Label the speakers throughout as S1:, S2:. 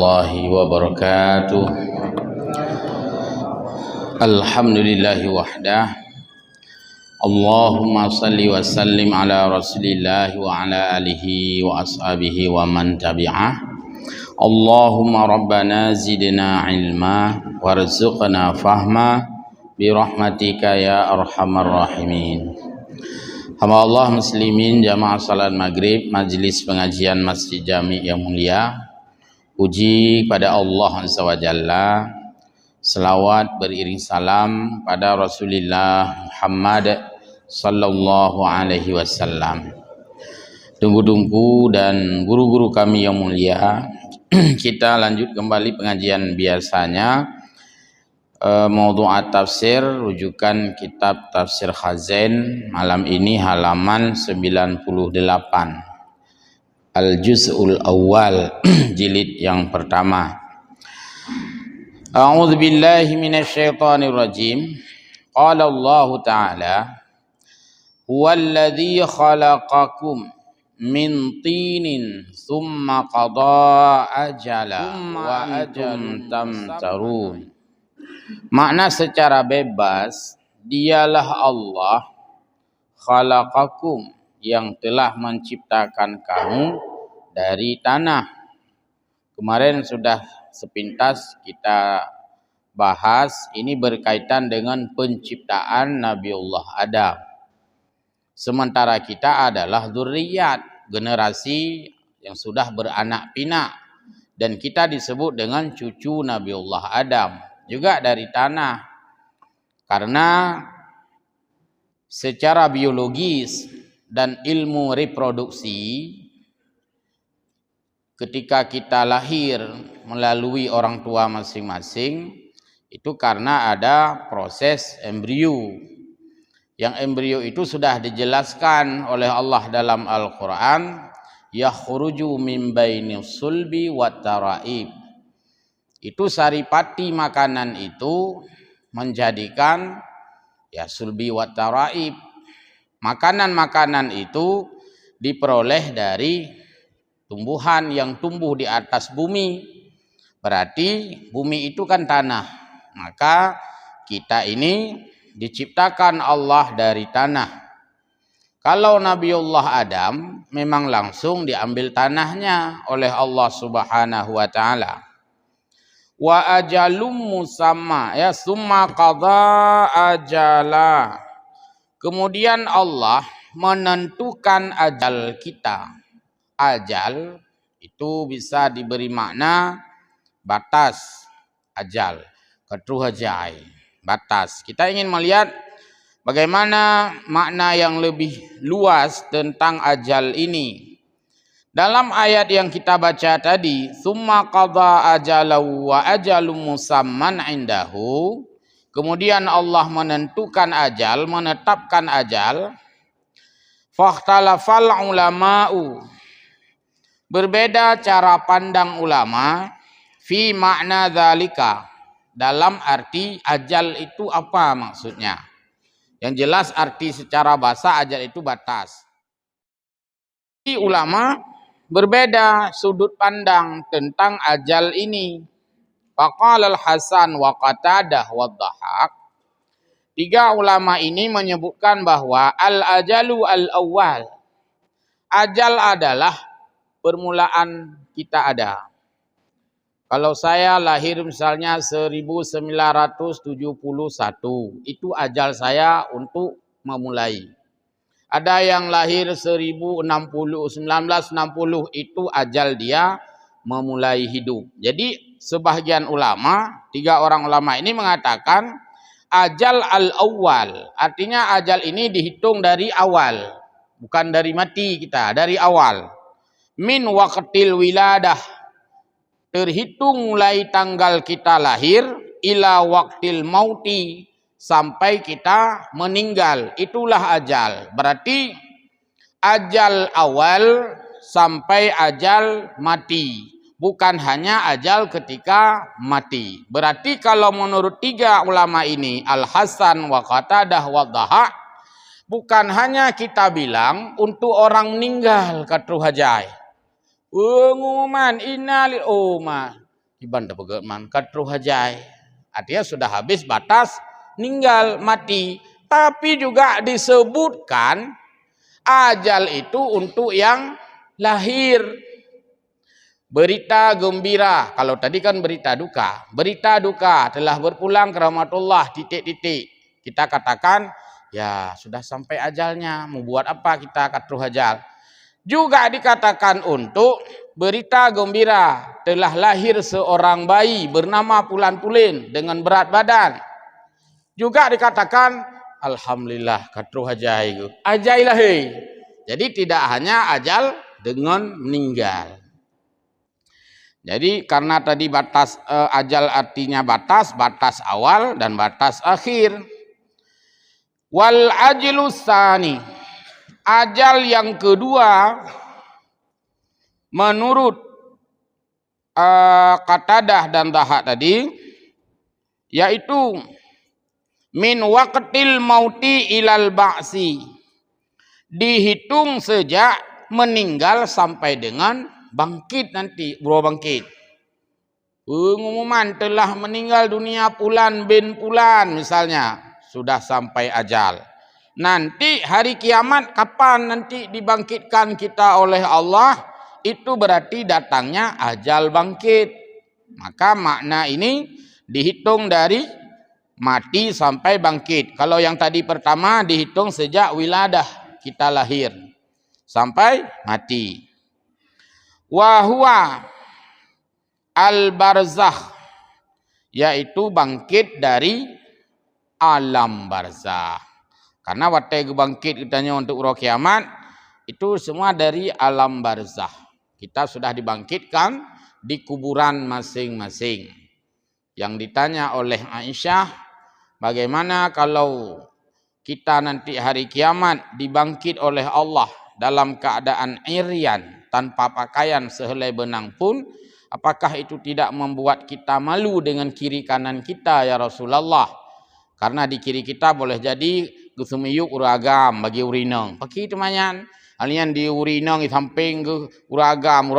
S1: warahmatullahi wabarakatuh. Alhamdulillahi wahdah. Allahumma salli wa sallim ala rasulillah wa ala alihi wa ashabihi wa man tabi'ah. Allahumma rabbana zidna ilma warzuqna fahma birahmatika ya arhamar rahimin. Hamba Allah muslimin jamaah salat maghrib majlis pengajian Masjid Jami yang mulia, puji pada Allah Azza wa Jalla, selawat beriring salam pada Rasulullah Muhammad sallallahu alaihi wasallam. Tunggu-tunggu dan guru-guru kami yang mulia, kita lanjut kembali pengajian biasanya. Maudhu'at tafsir, rujukan kitab Tafsir Khazain, malam ini halaman 98, Al-Juz'ul Awwal, jilid yang pertama. A'udzu billahi minasyaitonir rajim. Qala Allah Ta'ala, huwallazi khalaqakum min tinin thumma qada ajala wa antum tamtarun. Makna secara bebas, dialah Allah khalaqakum, yang telah menciptakan kamu dari tanah. Kemarin sudah sepintas kita bahas, ini berkaitan dengan penciptaan Nabiullah Adam. Sementara kita adalah dzurriyyat, generasi yang sudah beranak pinak, dan kita disebut dengan cucu Nabiullah Adam, juga dari tanah. Karena secara biologis dan ilmu reproduksi, ketika kita lahir melalui orang tua masing-masing, itu karena ada proses embrio. Yang embrio itu sudah dijelaskan oleh Allah dalam Al-Quran, yakhruju min bainis sulbi wat taraib. Itu saripati makanan itu menjadikan sulbi wat taraib. Makanan-makanan itu diperoleh dari tumbuhan yang tumbuh di atas bumi. Berarti bumi itu kan tanah. Maka kita ini diciptakan Allah dari tanah. Kalau Nabiullah Adam memang langsung diambil tanahnya oleh Allah Subhanahu wa taala. Wa ajalum musamma, summa qada ajala. Kemudian Allah menentukan ajal kita. Ajal itu bisa diberi makna batas, ajal, ketuhajai, batas. Kita ingin melihat bagaimana makna yang lebih luas tentang ajal ini. Dalam ayat yang kita baca tadi, summa qada ajalahu wa ajalum musamman indahu, kemudian Allah menentukan ajal, menetapkan ajal. Fakhtalafal ulama'u, berbeda cara pandang ulama, fi makna dzalika, dalam arti ajal itu apa maksudnya. Yang jelas arti secara bahasa ajal itu batas. Ulama berbeda sudut pandang tentang ajal ini. Faqala al-Hasan wa Qatadah wa Dhahak. Tiga ulama ini menyebutkan bahwa al-ajalu al-awwal, ajal adalah permulaan kita ada. Kalau saya lahir misalnya 1971, itu ajal saya untuk memulai. Ada yang lahir 1960, itu ajal dia memulai hidup. Jadi sebagian ulama, tiga orang ulama ini mengatakan ajal al-awwal, artinya ajal ini dihitung dari awal, bukan dari mati kita, dari awal. Min waqtil wiladah, terhitung mulai tanggal kita lahir, ila waqtil mauti, sampai kita meninggal, itulah ajal. Berarti ajal awal sampai ajal mati, bukan hanya ajal ketika mati. Berarti kalau menurut tiga ulama ini, Al-Hasan wa Qatadah wa Dhahak, bukan hanya kita bilang untuk orang meninggal kata hajai. Pengumuman innalil umma, Iban dah pegeman katru hajai. Artinya sudah habis batas meninggal mati. Tapi juga disebutkan ajal itu untuk yang lahir. Berita gembira. Kalau tadi kan berita duka. Berita duka telah berpulang ke rahmatullah titik-titik. Kita katakan ya sudah sampai ajalnya. Mau buat apa kita katru hajal. Juga dikatakan untuk berita gembira. Telah lahir seorang bayi bernama Pulan-Pulin dengan berat badan. Juga dikatakan alhamdulillah katru hajai. Ajai lahir. Jadi tidak hanya ajal dengan meninggal. Jadi karena tadi batas ajal artinya batas awal dan batas akhir. Wal ajlus tsani. Ajal yang kedua menurut Qatadah dan Dhahak tadi yaitu min waqtil mauti ilal ba'si. Dihitung sejak meninggal sampai dengan bangkit nanti, bangkit. Pengumuman telah meninggal dunia Pulan bin Pulan misalnya, sudah sampai ajal. Nanti hari kiamat kapan nanti dibangkitkan kita oleh Allah, itu berarti datangnya ajal bangkit. Maka makna ini dihitung dari mati sampai bangkit. Kalau yang tadi pertama dihitung sejak wiladah kita lahir sampai mati. Wa huwa al-barzakh, yaitu bangkit dari alam barzakh. Karena waktu bangkit kitanya untuk roh kiamat itu semua dari alam barzakh. Kita sudah dibangkitkan di kuburan masing-masing. Yang ditanya oleh Aisyah, bagaimana kalau kita nanti hari kiamat dibangkit oleh Allah dalam keadaan irian, tanpa pakaian sehelai benang pun, apakah itu tidak membuat kita malu dengan kiri kanan kita ya Rasulullah? Karena di kiri kita boleh jadi gusumiyuk uragam bagi urinang. Pakai temanyan, alian di urinang di samping ke uragam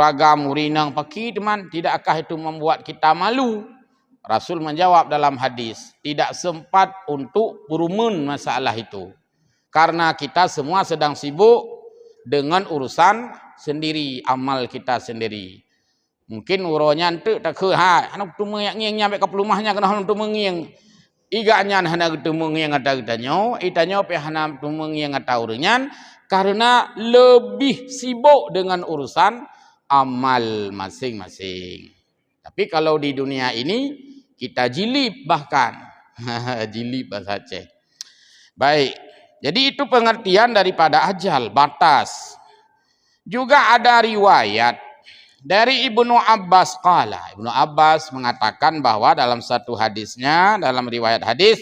S1: urinang pakai teman, tidakkah itu membuat kita malu? Rasul menjawab dalam hadis, tidak sempat untuk berumun masalah itu. Karena kita semua sedang sibuk dengan urusan sendiri, amal kita sendiri. Mungkin uronya ente tak ke anak tu mengiang nyampe ke rumahnya kena hantu mengiang. Iganya hana tu mengiang ada gitanyo, itanyo pe hana tu mengiang ada urenyan karena lebih sibuk dengan urusan amal masing-masing. Tapi kalau di dunia ini kita jilid bahkan jilid bahasa Aceh. Baik. Jadi itu pengertian daripada ajal, batas. Juga ada riwayat dari Ibnu Abbas qala. Ibnu Abbas mengatakan bahwa dalam satu hadisnya, dalam riwayat hadis,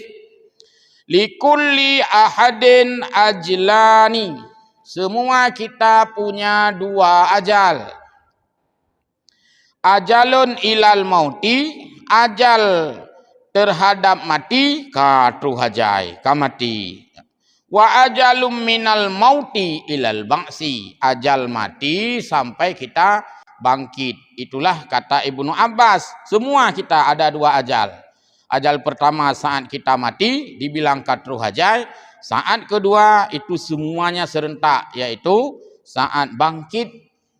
S1: likulli ahadin ajlani. Semua kita punya dua ajal. Ajalun ilal mauti, ajal terhadap mati, katru hajai, kamati. Wa ajalum minal mauti ilal ba'si, ajal mati sampai kita bangkit. Itulah kata Ibnu Abbas, semua kita ada dua ajal. Ajal pertama saat kita mati dibilang katru hajai, saat kedua itu semuanya serentak, yaitu saat bangkit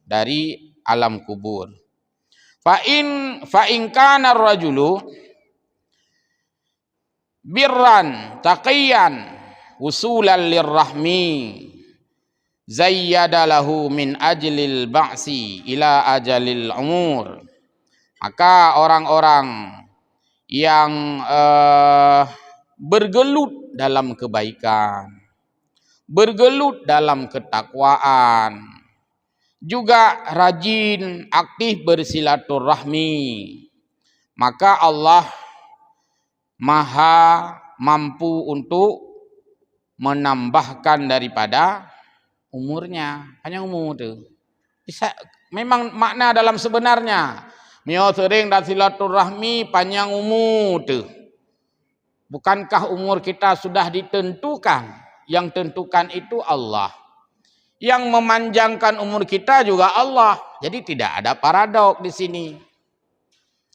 S1: dari alam kubur. Fa in kana ar-rajulu birran taqiyan usulan lirrahmi zayyada lahu min ajlil ba'si ila ajalil umur. Maka orang-orang yang bergelut dalam kebaikan, bergelut dalam ketakwaan, juga rajin aktif bersilaturahmi, maka Allah Maha mampu untuk menambahkan daripada umurnya. Hanya umur tu. Bisa, memang makna dalam sebenarnya. Mio sering dan silaturahmi panjang umur tu. Bukankah umur kita sudah ditentukan? Yang tentukan itu Allah. Yang memanjangkan umur kita juga Allah. Jadi tidak ada paradok di sini.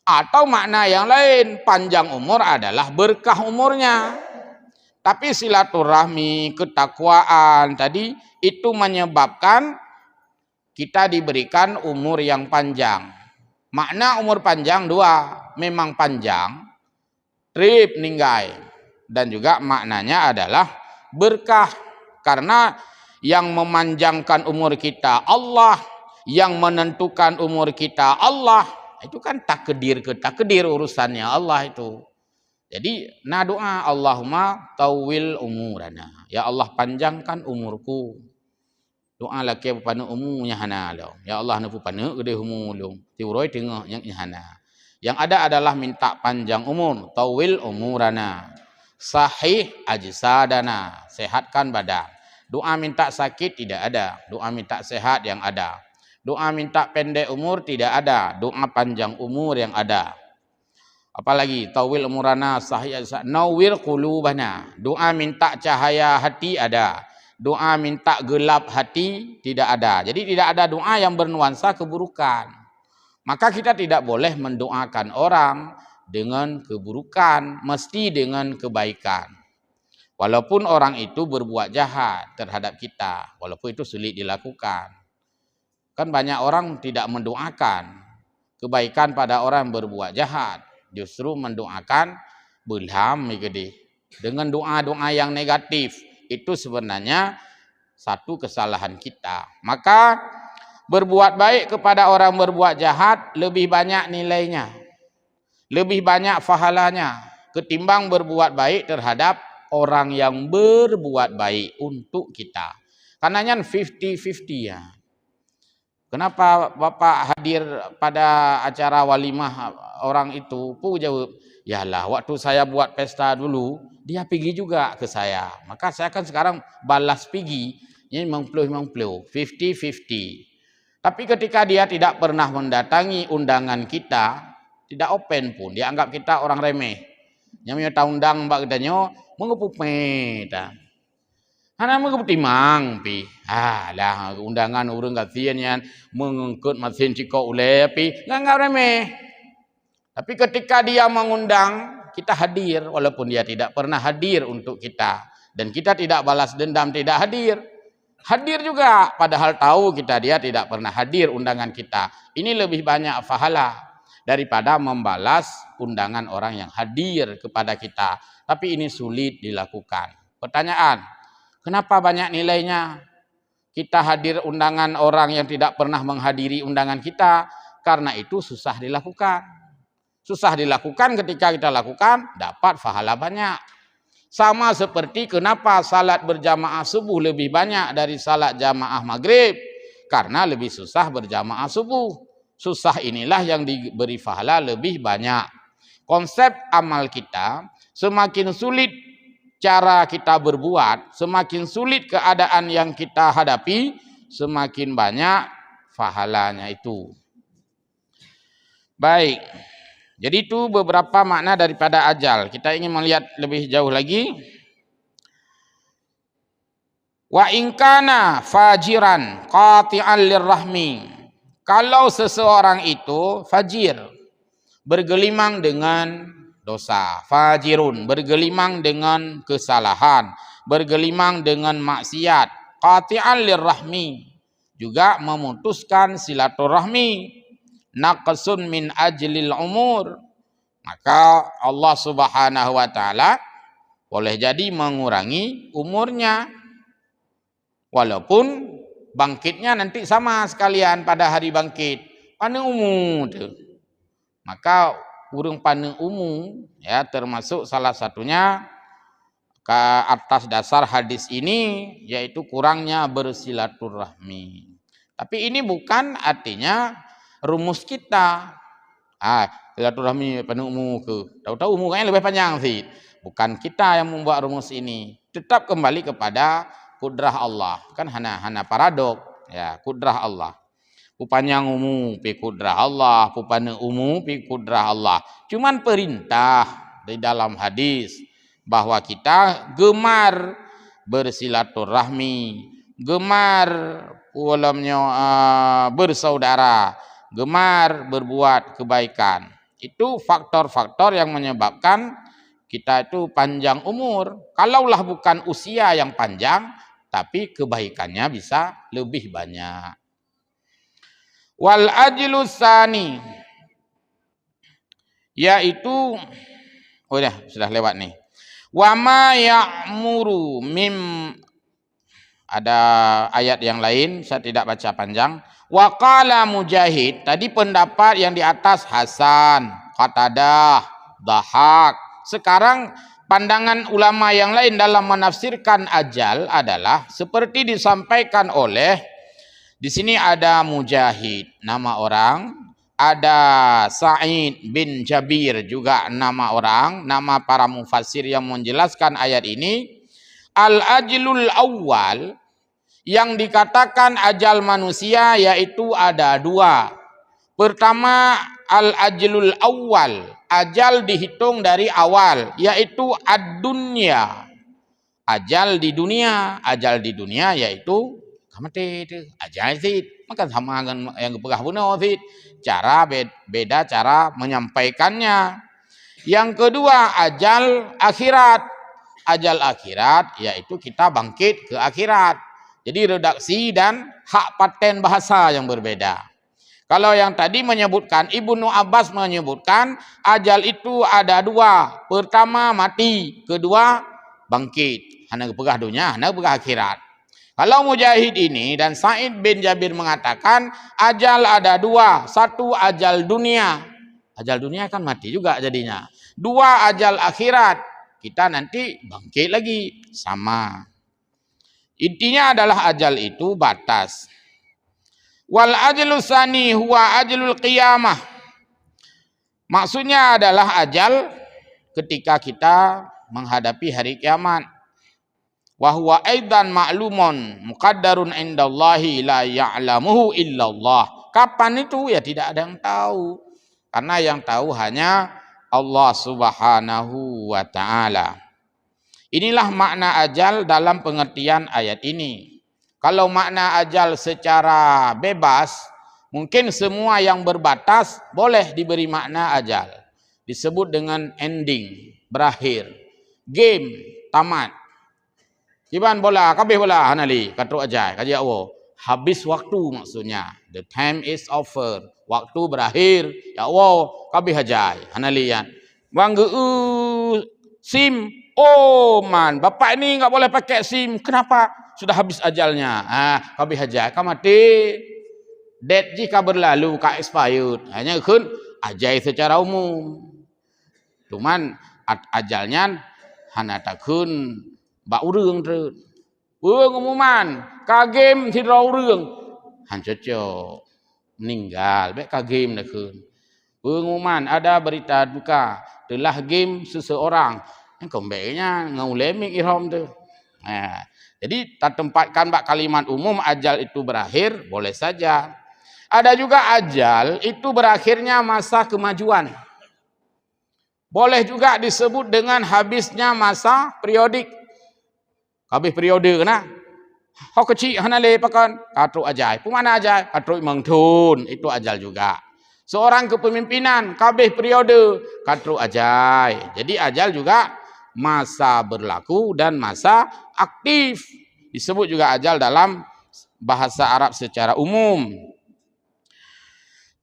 S1: Atau makna yang lain, panjang umur adalah berkah umurnya. Tapi silaturahmi, ketakwaan tadi itu menyebabkan kita diberikan umur yang panjang. Makna umur panjang dua, memang panjang, trip ninggai, dan juga maknanya adalah berkah, karena yang memanjangkan umur kita Allah, yang menentukan umur kita Allah. Itu kan takdir ke takdir urusannya Allah itu. Jadi doa Allahumma tawil umurana, ya Allah panjangkan umurku. Doa laki panu umurnya hana lo, ya Allah nu panu gede umur tiuroi tengah yang hana. Yang ada adalah minta panjang umur, tawil umurana, sahih ajsadana, sehatkan badan. Doa minta sakit tidak ada, doa minta sehat yang ada. Doa minta pendek umur tidak ada, doa panjang umur yang ada. Apalagi tawil umurana, sahih ajsadana, nawwir qulubana, doa minta cahaya hati ada. Doa minta gelap hati tidak ada. Jadi tidak ada doa yang bernuansa keburukan. Maka kita tidak boleh mendoakan orang dengan keburukan, mesti dengan kebaikan. Walaupun orang itu berbuat jahat terhadap kita, walaupun itu sulit dilakukan. Kan banyak orang tidak mendoakan kebaikan pada orang yang berbuat jahat, justru mendoakan belham dengan doa-doa yang negatif. Itu sebenarnya satu kesalahan kita. Maka berbuat baik kepada orang berbuat jahat lebih banyak nilainya, lebih banyak pahalanya ketimbang berbuat baik terhadap orang yang berbuat baik untuk kita. Karenanya 50-50 ya. Kenapa Bapak hadir pada acara walimah orang itu? Pu jawab, yalah waktu saya buat pesta dulu, dia pergi juga ke saya. Maka saya kan sekarang balas pergi, ini 50-50, 50-50. Tapi ketika dia tidak pernah mendatangi undangan kita, tidak open pun, dia anggap kita orang remeh. Yang punya undang mbak katanya, mengepupet. Hana mengeputimang pi, lah undangan urang kasian yan mengengkut mesin ciko ule pi, nggak remeh. Tapi ketika dia mengundang, kita hadir walaupun dia tidak pernah hadir untuk kita, dan kita tidak balas dendam tidak hadir. Hadir juga padahal tahu kita dia tidak pernah hadir undangan kita. Ini lebih banyak pahala daripada membalas undangan orang yang hadir kepada kita. Tapi ini sulit dilakukan. Pertanyaan, kenapa banyak nilainya kita hadir undangan orang yang tidak pernah menghadiri undangan kita? Karena itu susah dilakukan. Susah dilakukan, ketika kita lakukan dapat pahala banyak. Sama seperti kenapa salat berjamaah subuh lebih banyak dari salat jamaah maghrib. Karena lebih susah berjamaah subuh. Susah inilah yang diberi pahala lebih banyak. Konsep amal kita, semakin sulit cara kita berbuat, semakin sulit keadaan yang kita hadapi, semakin banyak pahalanya itu. Baik, jadi itu beberapa makna daripada ajal. Kita ingin melihat lebih jauh lagi. Wa ingkana fajiran qati'an lirrahmi. Kalau seseorang itu fajir, bergelimang dengan dosa, fajirun, bergelimang dengan kesalahan, bergelimang dengan maksiat, qati'an lirrahmi, juga memutuskan silaturahmi, naqsun min ajlil umur, maka Allah Subhanahu wa taala boleh jadi mengurangi umurnya, walaupun bangkitnya nanti sama sekalian pada hari bangkit, pane umur tu. Maka urang pane umum ya, termasuk salah satunya ke atas dasar hadis ini, yaitu kurangnya bersilaturahmi. Tapi ini bukan artinya rumus kita. Silaturahmi pane umum ke. Tahu-tahu umur kayaknya lebih panjang sih. Bukan kita yang membuat rumus ini. Tetap kembali kepada kudrah Allah. Kan hana paradok ya, kudrah Allah. Pupanyang umum pi kudrah Allah, pupane umum pi kudrah Allah. Cuman perintah di dalam hadis bahwa kita gemar bersilaturahmi, gemar ulamnya bersaudara, gemar berbuat kebaikan. Itu faktor-faktor yang menyebabkan kita itu panjang umur. Kalaulah bukan usia yang panjang, tapi kebaikannya bisa lebih banyak. Wal ajlu tsani, yaitu sudah lewat nih. Wa ma ya'muru ada ayat yang lain, saya tidak baca panjang. Wa qala Mujahid, tadi pendapat yang di atas Hasan, Qatadah, Dhahak. Sekarang pandangan ulama yang lain dalam menafsirkan ajal adalah seperti disampaikan oleh, di sini ada Mujahid nama orang, ada Sa'id bin Jabir juga nama orang, nama para mufassir yang menjelaskan ayat ini. Al-ajlul awal, yang dikatakan ajal manusia yaitu ada dua. Pertama, al-ajlul awal, ajal dihitung dari awal, yaitu ad-dunya, ajal di dunia. Ajal di dunia yaitu mati itu ajal sih, maka sama dengan yang pegah bunuh sih. Cara beda cara menyampaikannya. Yang kedua, ajal akhirat. Ajal akhirat yaitu kita bangkit ke akhirat. Jadi redaksi dan hak paten bahasa yang berbeda. Kalau yang tadi menyebutkan, Ibnu Abbas menyebutkan ajal itu ada dua. Pertama mati, kedua bangkit. Hanya pegah dunia, hanya pegah akhirat. Kalau Mujahid ini dan Sa'id bin Jabir mengatakan ajal ada dua. Satu ajal dunia. Ajal dunia kan mati juga jadinya. Dua ajal akhirat. Kita nanti bangkit lagi. Sama. Intinya adalah ajal itu batas. Wal ajlu tsani huwa ajlul qiyamah. Maksudnya adalah ajal ketika kita menghadapi hari kiamat. Wa huwa aidan ma'lumun muqaddarun indallahi la ya'lamuhu illallah. Kapan itu ya tidak ada yang tahu. Karena yang tahu hanya Allah Subhanahu wa taala. Inilah makna ajal dalam pengertian ayat ini. Kalau makna ajal secara bebas, mungkin semua yang berbatas boleh diberi makna ajal. Disebut dengan ending, berakhir. Game, tamat. Kiban bola, kabeh bola, hanali, katu ajal, kaji Allah. Habis waktu maksudnya. The time is over. Waktu berakhir. Ya Allah, kabeh ajal, hanalian. Bangga SIM. Oh man, bapak ini enggak boleh pakai SIM. Kenapa? Sudah habis ajalnya. Kabeh ajal, ka mati. Date jika berlalu, ka expired. Hanya kun ajal secara umum. Cuman ajalnya hana takun ba urang terus. Umuman, ka game tidak urang. Han cocok meninggal, baik ka game dah kun. Pengumuman ada berita duka telah game seseorang. Yang kembalinya ngaulemik ihram tu. Jadi tak tempatkan bak kalimat umum ajal itu berakhir boleh saja. Ada juga ajal itu berakhirnya masa kemajuan. Boleh juga disebut dengan habisnya masa periodik. Habis periode kena. Hok kecil hana le pakan katru ajal. Pemana ajal? Katru mengtun, itu ajal juga. Seorang kepemimpinan kabeh periode katru ajal. Jadi ajal juga masa berlaku dan masa aktif. Disebut juga ajal dalam bahasa Arab secara umum.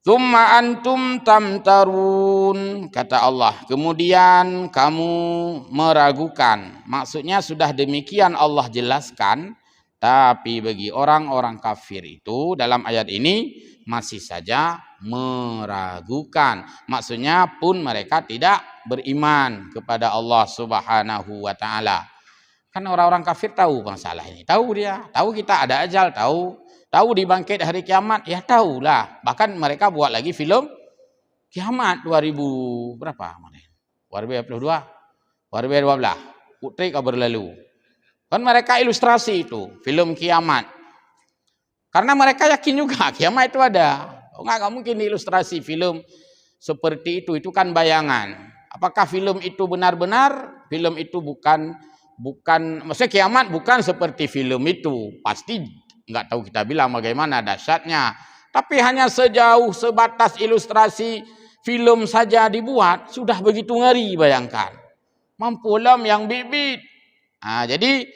S1: Tsumma antum tamtarun, kata Allah. Kemudian kamu meragukan. Maksudnya sudah demikian Allah jelaskan. Tapi bagi orang-orang kafir itu dalam ayat ini masih saja meragukan. Maksudnya pun mereka tidak beriman kepada Allah Subhanahu wa taala. Kan orang-orang kafir tahu masalah ini. Tahu dia, tahu kita ada ajal, tahu dibangkit hari kiamat, ya tahulah. Bahkan mereka buat lagi film kiamat 2000 berapa? 2022, 2012. Putri kabar lalu. Kan mereka ilustrasi itu, film kiamat. Karena mereka yakin juga kiamat itu ada. Enggak mungkin ilustrasi film seperti itu kan bayangan. Apakah film itu benar-benar? Film itu bukan maksudnya kiamat bukan seperti film itu. Pasti enggak tahu kita bilang bagaimana dahsyatnya. Tapi hanya sejauh sebatas ilustrasi Film saja dibuat sudah begitu ngeri, bayangkan. Mampu film yang bibit. Jadi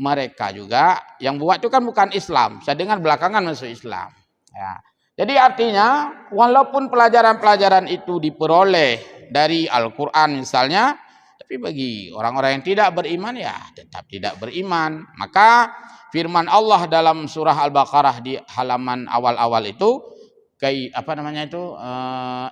S1: mereka juga yang buat itu kan bukan Islam. Saya dengar belakangan masuk Islam. Ya. Jadi artinya walaupun pelajaran-pelajaran itu diperoleh dari Al-Quran misalnya, tapi bagi orang-orang yang tidak beriman ya tetap tidak beriman. Maka firman Allah dalam surah Al-Baqarah di halaman awal-awal itu,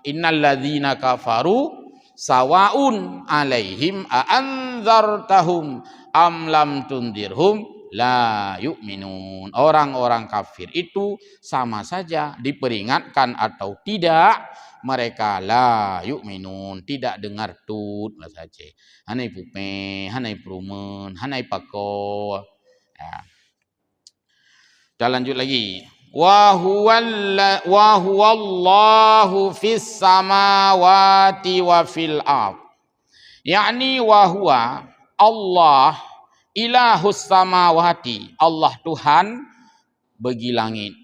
S1: innal ladzina kafaru sawaun alaihim a'anzartahum am lam tundirhum la yu'minun. Orang-orang kafir itu sama saja diperingatkan atau tidak, mereka la yu'minun, tidak dengar tut saja. Hanai pupe, hanai perumen, hanai pako. Ya. Kita lanjut lagi. Wa huwallahu fis samawati wa fil ard. Yakni wa huwa Allah ilahus samawati, Allah Tuhan bagi langit.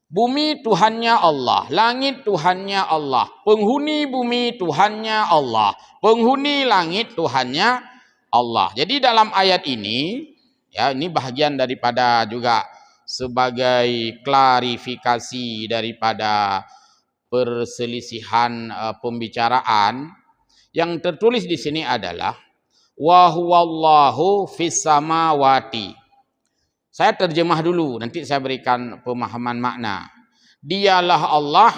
S1: Bumi Tuhannya Allah, langit Tuhannya Allah, penghuni bumi Tuhannya Allah, penghuni langit Tuhannya Allah. Jadi dalam ayat ini, ya ini bahagian daripada juga sebagai klarifikasi daripada perselisihan pembicaraan. Yang tertulis di sini adalah wa huwallahu fis samawati. Saya terjemah dulu, nanti saya berikan pemahaman makna. Dialah Allah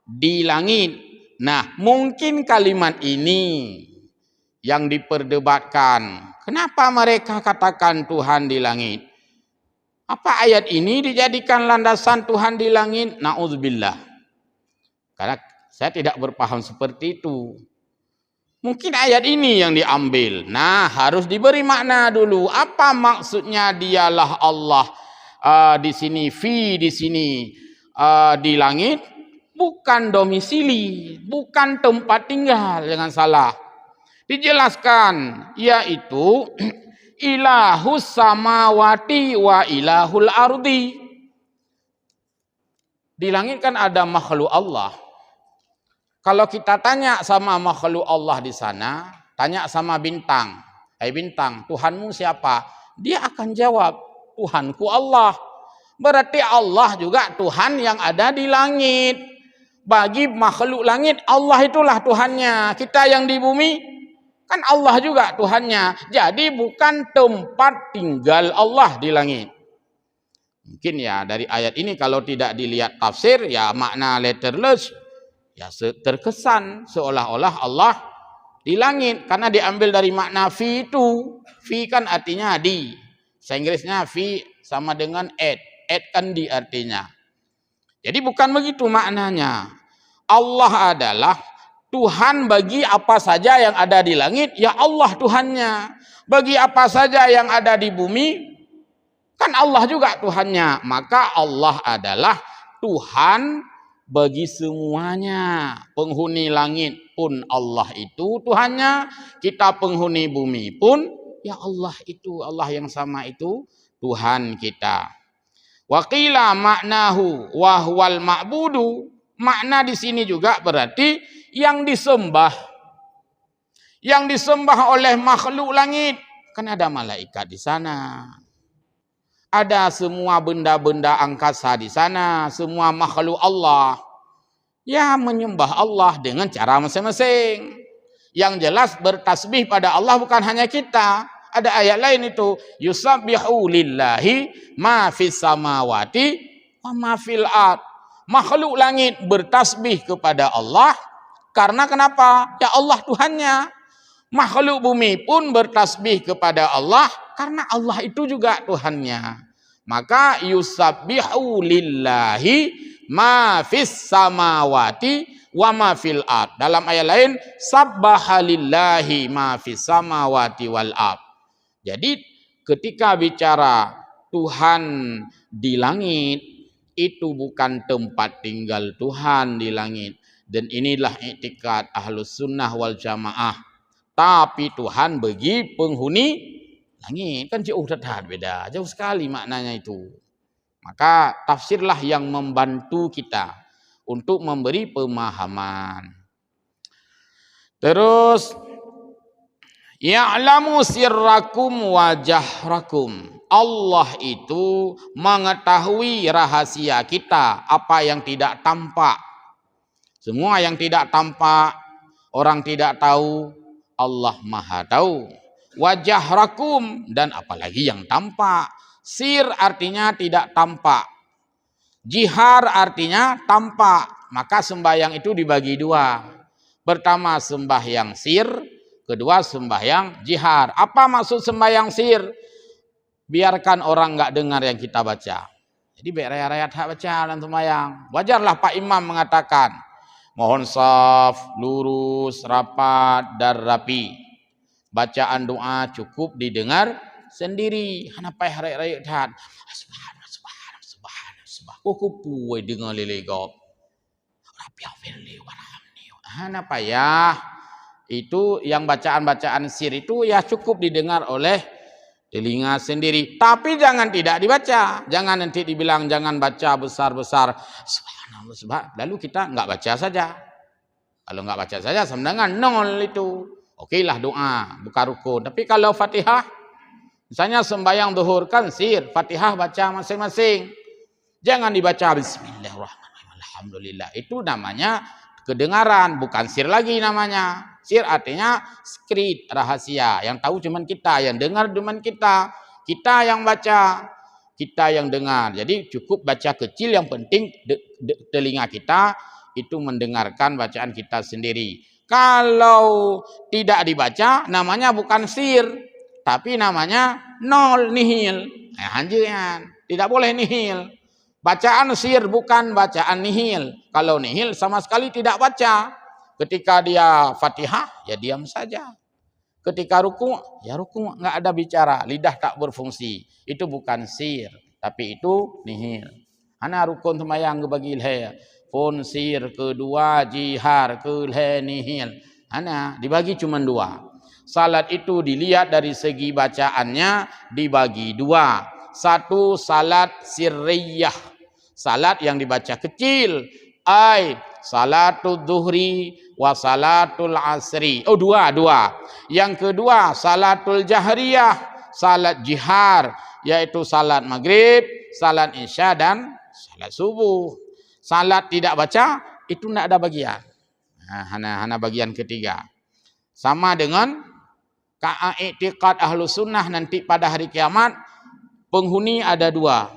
S1: di langit. Nah, mungkin kalimat ini yang diperdebatkan. Kenapa mereka katakan Tuhan di langit? Apa ayat ini dijadikan landasan Tuhan di langit? Na'udzubillah. Karena saya tidak berpaham seperti itu. Mungkin ayat ini yang diambil. Nah, harus diberi makna dulu. Apa maksudnya dialah Allah di sini, di sini di langit? Bukan domisili, bukan tempat tinggal, jangan salah. Dijelaskan, yaitu ilahus samawati wa ilahul ardi. Di langit kan ada makhluk Allah. Kalau kita tanya sama makhluk Allah di sana, tanya sama bintang, bintang, Tuhanmu siapa? Dia akan jawab, Tuhanku Allah. Berarti Allah juga Tuhan yang ada di langit. Bagi makhluk langit, Allah itulah Tuhannya. Kita yang di bumi, kan Allah juga Tuhannya. Jadi bukan tempat tinggal Allah di langit. Mungkin ya dari ayat ini kalau tidak dilihat tafsir, ya makna letterless, ya terkesan seolah-olah Allah di langit. Karena diambil dari makna fi itu. Fi kan artinya di. Bahasa Inggrisnya fi sama dengan at. At kan di artinya. Jadi bukan begitu maknanya. Allah adalah Tuhan bagi apa saja yang ada di langit, ya Allah Tuhannya. Bagi apa saja yang ada di bumi, kan Allah juga Tuhannya. Maka Allah adalah Tuhan bagi semuanya. Penghuni langit pun Allah itu Tuhannya. Kita penghuni bumi pun, ya Allah itu, Allah yang sama itu Tuhan kita. Waqila maknahu wa huwal ma'budu. Makna di sini juga berarti yang disembah. Yang disembah oleh makhluk langit. Kan ada malaikat di sana. Ada semua benda-benda angkasa di sana, semua makhluk Allah. Ya menyembah Allah dengan cara masing-masing. Yang jelas bertasbih pada Allah bukan hanya kita. Ada ayat lain itu, yusabbihu lillahi ma fis samawati wa ma fil ard. Makhluk langit bertasbih kepada Allah karena kenapa? Ya Allah Tuhannya. Makhluk bumi pun bertasbih kepada Allah karena Allah itu juga Tuhannya. Maka yusabbihu lillahi ma fis samawati wa ma fil ard. Dalam ayat lain, sabbaha lillahi ma fis samawati wal ard. Jadi ketika bicara Tuhan di langit, itu bukan tempat tinggal Tuhan di langit. Dan inilah i'tikad Ahlus Sunnah wal Jamaah. Tapi Tuhan bagi penghuni langit. Kan jauh tetap beda. Jauh sekali maknanya itu. Maka tafsirlah yang membantu kita untuk memberi pemahaman. Terus ya'lamu sirrakum wa jahrakum. Allah itu mengetahui rahasia kita, apa yang tidak tampak. Semua yang tidak tampak, orang tidak tahu, Allah Maha tahu. Wa jahrakum, dan apalagi yang tampak. Sir artinya tidak tampak. Jihar artinya tampak. Maka sembahyang itu dibagi dua. Pertama sembahyang sir, kedua sembahyang jihar. Apa maksud sembahyang sir? Biarkan orang enggak dengar yang kita baca. Jadi rakyat hak baca dalam sembahyang. Wajarlah Pak Imam mengatakan, mohon saf, lurus, rapat, dan rapi. Bacaan doa cukup didengar sendiri. Hanapai hari-hari taat. Subhanallah. Kupu dengar lelegop. Rabbiyafirli warhamni. Hanapai ya. Itu yang bacaan-bacaan sir itu ya cukup didengar oleh telinga sendiri. Tapi jangan tidak dibaca. Jangan nanti dibilang jangan baca besar-besar. Subhanallah. Lalu kita enggak baca saja. Kalau enggak baca saja sama dengan nol itu. Okeylah doa, buka rukun. Tapi kalau Fatihah, misalnya sembahyang zuhur kan sir, Fatihah baca masing-masing. Jangan dibaca bismillahirrahmanirrahim. Alhamdulillah. Itu namanya kedengaran, bukan sir lagi namanya. Sir artinya skrip, rahasia. Yang tahu cuman kita, yang dengar cuman kita. Kita yang baca, kita yang dengar. Jadi cukup baca kecil, yang penting telinga kita itu mendengarkan bacaan kita sendiri. Kalau tidak dibaca, namanya bukan sir, tapi namanya nol, nihil. Hanjian, tidak boleh nihil. Bacaan sir bukan bacaan nihil. Kalau nihil sama sekali tidak baca. Ketika dia Fatihah, ya diam saja. Ketika ruku, ya ruku, nggak ada bicara, lidah tak berfungsi. Itu bukan sir, tapi itu nihil. Ana rukun sembahyang bagi ilhaya. Pun sir kedua, jihar ke nihil. Ana dibagi cuma dua. Salat itu dilihat dari segi bacaannya dibagi dua. Satu salat sirriyah. Salat yang dibaca kecil. Salatul zuhri wa salatul asri. Oh dua. Yang kedua salatul jahriyah. Salat jihar. Yaitu salat maghrib, salat isya dan salat subuh. Salat tidak baca, itu tidak ada bagian. Hana bagian ketiga. Sama dengan i'tiqad ahlu sunnah nanti pada hari kiamat, penghuni ada dua.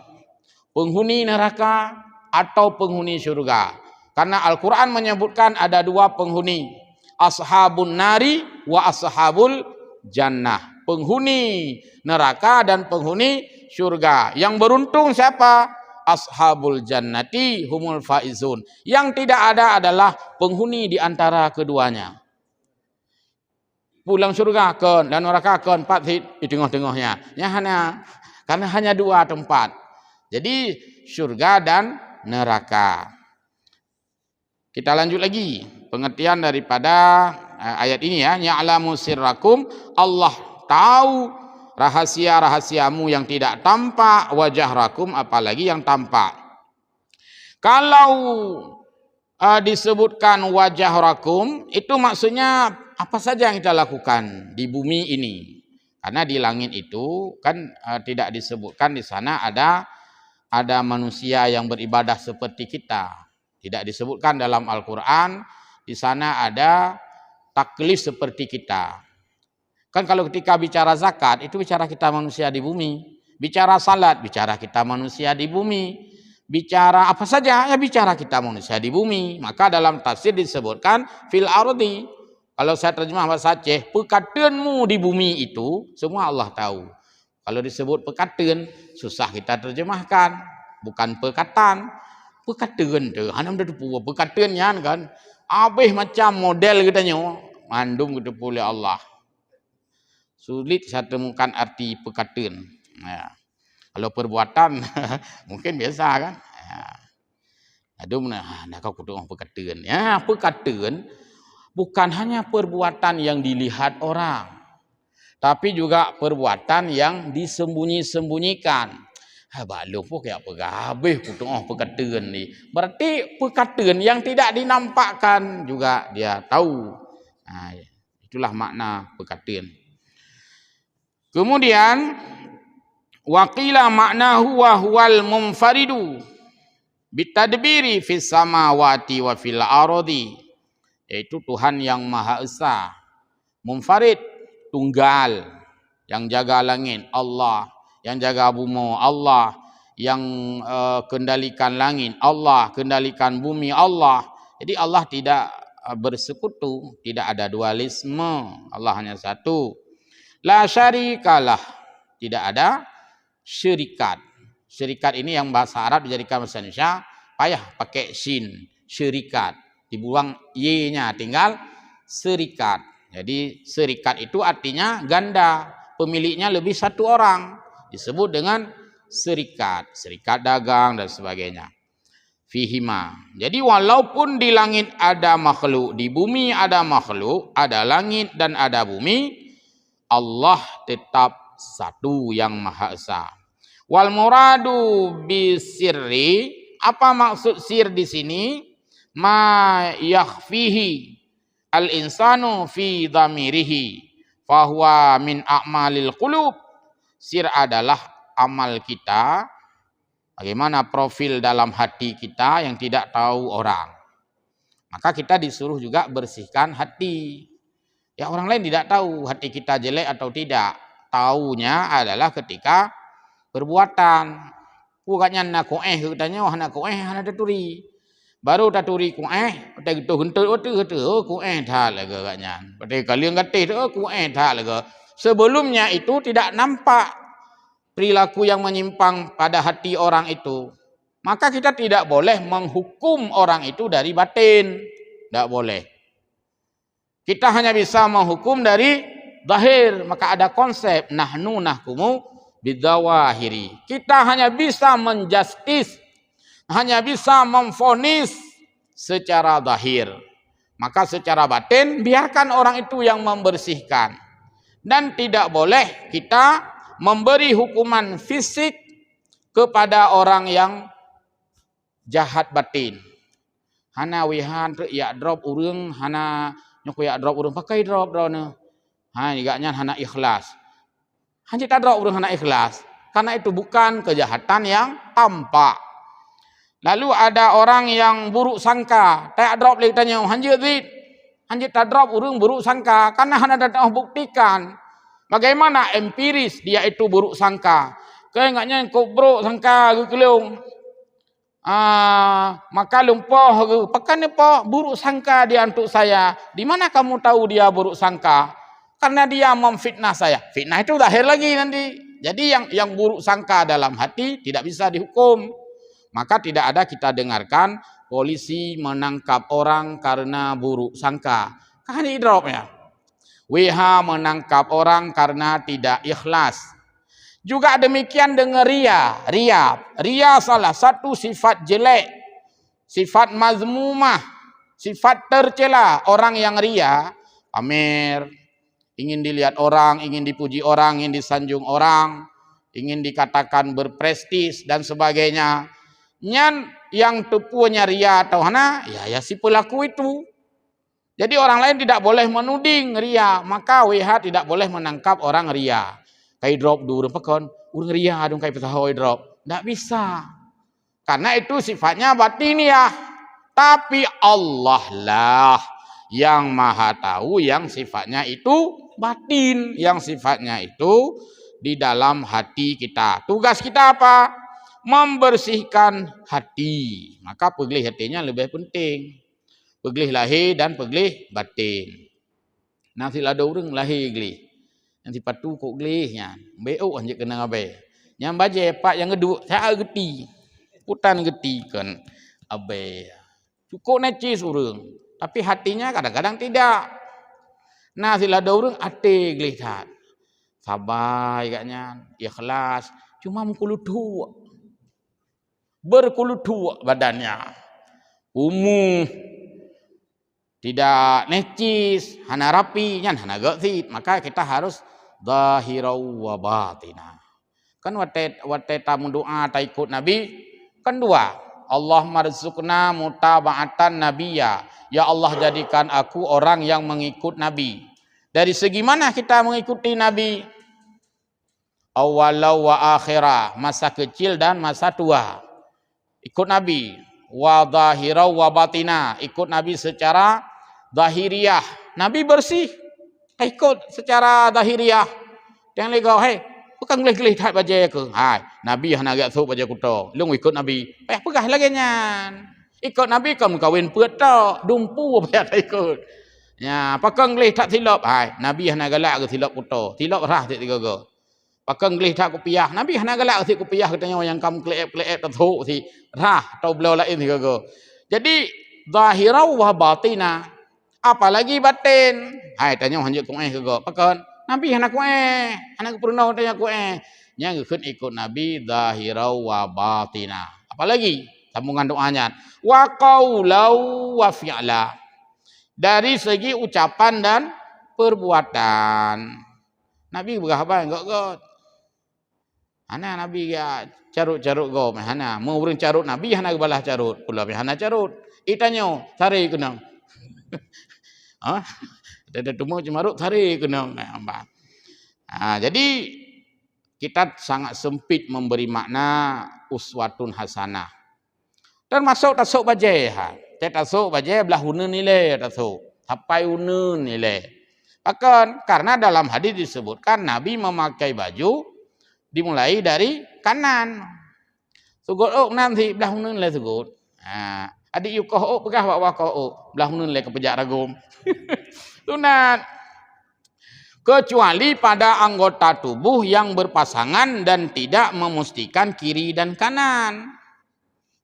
S1: Penghuni neraka atau penghuni surga. Karena Al-Quran menyebutkan ada dua penghuni. Ashabun nari wa ashabul jannah. Penghuni neraka dan penghuni surga. Yang beruntung siapa? Ashabul jannati humul faizun. Yang tidak ada adalah penghuni di antara keduanya. Pulang surga ke dan neraka ke empat di tengah-tengahnya. Karena hanya dua tempat. Jadi surga dan neraka. Kita lanjut lagi pengertian daripada ayat ini ya. Ya'lamu sirrakum, Allah tahu rahasia-rahasiamu yang tidak tampak, wajah rakum apalagi yang tampak. Kalau disebutkan wajah rakum, itu maksudnya apa saja yang kita lakukan di bumi ini. Karena di langit itu kan tidak disebutkan di sana ada manusia yang beribadah seperti kita. Tidak disebutkan dalam Al-Quran, di sana ada taklif seperti kita. Kan kalau ketika bicara zakat, itu bicara kita manusia di bumi. Bicara salat, bicara kita manusia di bumi. Bicara apa saja, ya bicara kita manusia di bumi. Maka dalam tafsir disebutkan, fil ardi. Kalau saya terjemah bahasa Aceh, pekatenmu di bumi itu, semua Allah tahu. Kalau disebut pekaten, susah kita terjemahkan. Bukan pekatan. Pekaten tu, hanam dah tu pekaten kan. Abih macam model katanya. Mandum kita oleh Allah. Sulit saya temukan arti pekaten. Ya. Kalau perbuatan mungkin biasa kan. Ya. Aduh, nak kau kudu pekaten. Ya, pekaten bukan hanya perbuatan yang dilihat orang, tapi juga perbuatan yang disembunyi-sembunyikan. Balung pun kayak apa habis putung perkataan ni. Berarti perkataan yang tidak dinampakkan juga dia tahu. Itulah makna perkataan. Kemudian waqila maknahu wa huwal munfaridu bitadbiri fis samawati wa fil ardi, yaitu Tuhan yang Maha Esa, munfarid, tunggal, yang jaga langit Allah, yang jaga bumi Allah, yang kendalikan langit Allah, kendalikan bumi Allah. Jadi Allah tidak bersekutu, tidak ada dualisme, Allah hanya satu. La syarikalah, tidak ada syirikat. Syirikat ini yang bahasa Arab dijadikan bahasa Indonesia payah pakai sin, syirikat, dibuang y-nya, tinggal serikat. Jadi serikat itu artinya ganda, pemiliknya lebih satu orang, disebut dengan serikat, serikat dagang dan sebagainya. Fihima. Jadi walaupun di langit ada makhluk, di bumi ada makhluk, ada langit dan ada bumi, Allah tetap satu yang Maha Esa. Wal muradu bisirri, apa maksud sir di sini? Ma yakhfihi al insanu fi dhamirihi fahuwa min a'malil qulub. Sir adalah amal kita, bagaimana profil dalam hati kita yang tidak tahu orang. Maka kita disuruh juga bersihkan hati. Ya, orang lain tidak tahu hati kita jelek atau tidak. Taunya adalah ketika perbuatan. Bukannya nak kueh katanya, wah nak kueh hana taturi. Baru taturi kueh, pada gitu hentul kueh dah laga katnya. Pada kalian gatih kueh dah laga. Sebelumnya itu tidak nampak perilaku yang menyimpang pada hati orang itu. Maka kita tidak boleh menghukum orang itu dari batin. Tidak boleh. Kita hanya bisa menghukum dari zahir. Maka ada konsep nahnu nahkumu bidzawahiri. Kita hanya bisa menjustis, hanya bisa memvonis secara zahir. Maka secara batin biarkan orang itu yang membersihkan. Dan tidak boleh kita memberi hukuman fisik kepada orang yang jahat batin. Hana wihan ya drop urang, hana nyok ya drop urang pakai drop drone. Igaknya hana ikhlas. Hanya tak drop urang hana ikhlas. Karena itu bukan kejahatan yang tampak. Lalu ada orang yang buruk sangka, tak drop lagi tanya, hanya tak drop urang buruk sangka karena hana datang buktikan. Bagaimana empiris dia itu buruk sangka. Kayaknya kau buruk sangka gelung. Maka lumpah pekan apa buruk sangka dia untuk saya. Di mana kamu tahu dia buruk sangka? Karena dia memfitnah saya. Fitnah itu zahir lagi nanti. Jadi yang buruk sangka dalam hati tidak bisa dihukum. Maka tidak ada kita dengarkan polisi menangkap orang karena buruk sangka. Kan idropnya. WH menangkap orang karena tidak ikhlas. Juga demikian dengan ria. Ria salah satu sifat jelek, sifat mazmumah, sifat tercela. Orang yang ria, pamer, ingin dilihat orang, ingin dipuji orang, ingin disanjung orang, ingin dikatakan berprestis dan sebagainya. Yang tepunya ria atau hana, ya si pelaku itu. Jadi orang lain tidak boleh menuding ria, maka WH tidak boleh menangkap orang ria. Kayak drop dulu pekon, urang ria dong kayak petahoi drop. Tidak bisa. Karena itu sifatnya batiniah. Tapi Allah lah yang maha tahu yang sifatnya itu batin. Yang sifatnya itu di dalam hati kita. Tugas kita apa? Membersihkan hati. Maka pegelih hatinya lebih penting. Pegelih lahir dan pegelih batin. Nanti ada orang lahir gelih. Nanti patu kok gelihnya. Beo aja kena abe. Yang baje pak yang geduk saya geti. Putan geti kan abe. Cukup necis urang. Tapi hatinya kadang-kadang tidak. Nah sila ada orang ate gelih tak. Sabar agaknya, ikhlas. Cuma mengkulutu. Berkulutu badannya. Umuh. Tidak necis, hana rapi, hana gaksit. Maka kita harus zahirau wa batinah. Kan wate tamu doa ta ikut Nabi kan dua. Allah marzuqna mutaba'atan nabiyya. Ya Allah jadikan aku orang yang mengikut Nabi. Dari segi mana kita mengikuti Nabi? Awalau wa akhirah, masa kecil dan masa tua. Ikut Nabi. Wa zahirau wa batina, ikut Nabi secara zahiriyah. Nabi bersih. Ikut secara zahiriyah. Yang legau, hey, bukan gelih-gelih tak baca ke. Hai, Nabi hana agak sok baca kuto. Lu ikut Nabi. Pegah lagi nyan. Ikut Nabi kamu kawin petok, dumpu apa tak ikut. Ya, pakai gelih tak silap. Hai, Nabi hana galak ke silap kuto. Silap rah tak tiga go. Pakai gelih tak kopiah. Nabi hana galak ke kopiah katanya yang kamu kleep-kleep teruk si rah atau belau lain tiga go. Jadi zahirau wa batina. Apalagi batin. Hai, tanya hanjuk kau ke go. Pakai Nabi anak pernah tanya yang ikut Nabi zahirau wa batina. Apalagi sambungan doanya wa qaulau wa fi'la. Dari segi ucapan dan perbuatan. Nabi berapa enggak god. Ana Nabi ya carut-carut go mahana. Mau urang carut Nabi hana balah carut. Pula hana carut. Itanyo sari kenang. Ada temu cemaruk tarik kena. Jadi kita sangat sempit memberi makna uswatun hasanah. Dan masuk tasuk bajai ha. Tasuk bajai belah una nilai tasuk. Sampai una nilai. Bahkan karena dalam hadis disebutkan Nabi memakai baju dimulai dari kanan. Sugut ok nanti belah una nilai sugut. Adik yukoh ok pegah bawa koh ok. Belah una nilai kepejak ragum. Sunat. Kecuali pada anggota tubuh yang berpasangan dan tidak memustikan kiri dan kanan.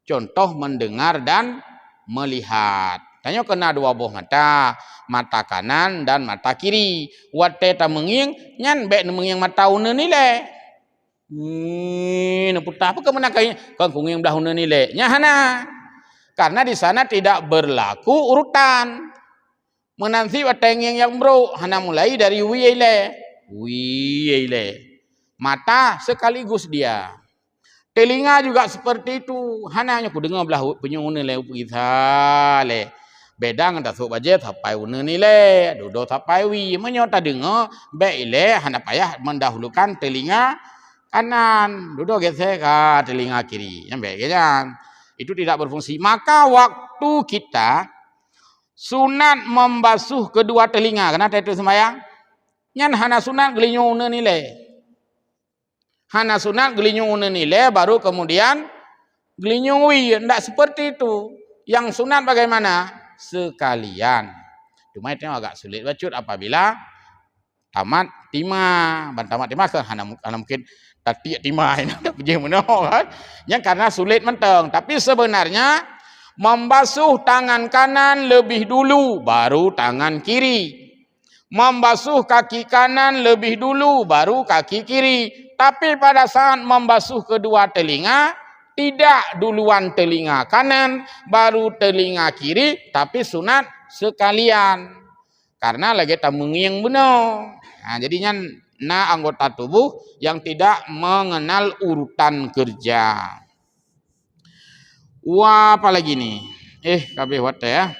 S1: Contoh mendengar dan melihat. Tanya kena dua buah mata, mata kanan dan mata kiri. Wate ta mengiang, nyan bek mengiang mata una nilai. Putar apa ke mana kaya? Kan kungiang belah una nilai. Nyahana. Karena di sana tidak berlaku urutan. Menanti wateng yang bro, hana mulai dari wiyele. Mata sekaligus dia. Telinga juga seperti itu. Hana ku dengar belah penyung nilai kita le. Bedang tak sok bajet sampai una nilai, duduk sampai wi. Menyota dengar be ile hana payah mendahulukan telinga kanan. Duduk gesek ke telinga kiri. Yang baik kan. Itu tidak berfungsi. Maka waktu kita sunat membasuh kedua telinga. Kenapa itu sembahyang? Nyan hana sunat gelinyo una nilai. Hana sunat gelinyo una nilai baru kemudian gelinyo wi. Tidak seperti itu. Yang sunat bagaimana? Sekalian. Cuma itu agak sulit bacut apabila tamat timah. Tamat timah kan hana mungkin tadi timah ini tak puji menol kan. Yang karena sulit menteng. Tapi sebenarnya membasuh tangan kanan lebih dulu, baru tangan kiri. Membasuh kaki kanan lebih dulu, baru kaki kiri. Tapi pada saat membasuh kedua telinga, tidak duluan telinga kanan, baru telinga kiri, tapi sunat sekalian. Karena lagi tak mengiang benar. Jadinya anggota tubuh yang tidak mengenal urutan kerja. Wa apa lagi nih? Kabeh wate ya.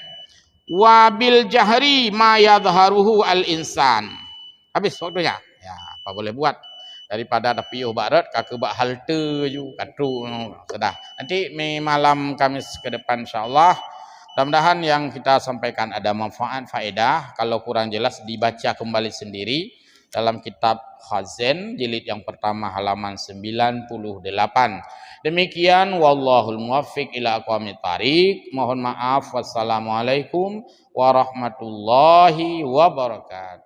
S1: Wa bil jahri ma yadharuhu al insan. Habis waktunya. Ya, apa boleh buat? Daripada ada piuh barat kake bak halte ju katru sudah. Nanti malam Kamis ke depan insyaallah. Mudah-mudahan yang kita sampaikan ada manfaat faedah. Kalau kurang jelas dibaca kembali sendiri dalam kitab Khazin jilid yang pertama halaman 98. Demikian wallahul muwaffiq ila aqwamit thariq. Mohon maaf. Wassalamualaikum warahmatullahi wabarakatuh.